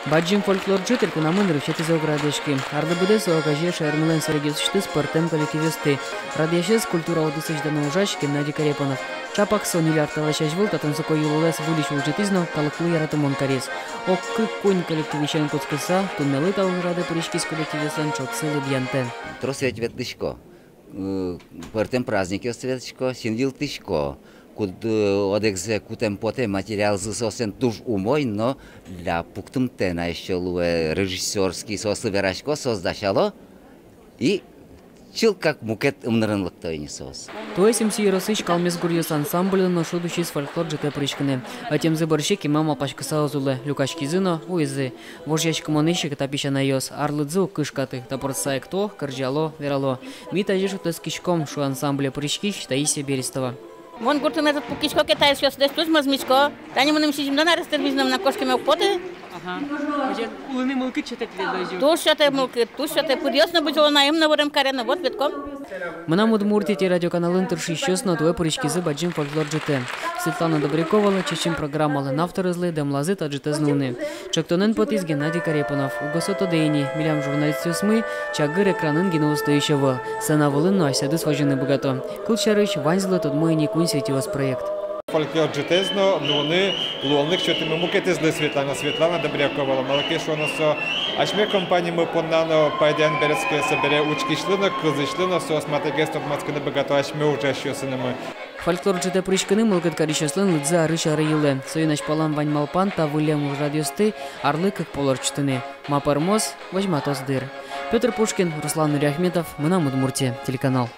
Баджим фольклорчы только на мындыр в Заградешки. РДБД соокаже шермилен сергесучты спортем коллективисты. Радиашес культура одысыч дана ужашки Геннадий Карепонов. Чапак сонили арталашаш был, татан соко юлулес вылечил житизно, калыклы яратымон карес. Ок кык конь коллективищен коцкыса, туннелы талын рады пыришкис коллективисен чотсылы бьянтен. Тросвет ветлышко. Портем праздники осветочко, синвил тышко. Куд одекзе кутем поте материал засосен туж умой, но для пуктум тена еще луе режиссерский сослы верашко создашало и чил как мукет умнырынлык тойни сос. То есть МС Росыч калмес гурьес ансамбль на шудущий с фольклор жите пришканы. А тем заборщики мама пачка саузуле люкашки зыно уизы. Вожьячка монищик тапища на йос арлыдзу кышкаты топорцай кто коржало верало. Мита жишу тескишком шу ансамбле пришкич Таисия Берестова. Вон гуртун этот пукишко китай сейчас здесь тут мазмичко. Тани мы сидим на растервизном на кошке мелкоты. Ага. Улыны мылки читать лезу. Тушате мылки, тушате пудьёсно было на им на ворем карена вот ветком. Мына Удмуртия радиоканал Интер шищёсно твой порички за баджим фольклор жите. Светлана Добрякова, чечим программалы нафтор излы демлазы таджите знуны. Чактонен потис Геннадий Карепонов. Угосото дейни, милям журналисты усмы, чагыр экранын геноустающего. Сана волынно осяды сважены богато. Кылчарыч ванзлы тот мой никунь сетиос проект. Фольклор житезно, луни, луолник, що ти мукети зли Светлана Добрякова, малаки, що носо, аж ми компанії ми понано пайдян берецьке собере учки шлинок, кузи шлинок, сос матегесток мацкини багато, аж ми вже що синами. Фольклор жите пришканы мылкат карищаслын лыдза рыша рыйлы. Союнаш палан вань малпан та вылем уж радиосты арлы как полорчтыны. Мапармоз, возьматос дыр. Петр Пушкин, Руслан Нуряхметов, Мына Удмуртия, телеканал.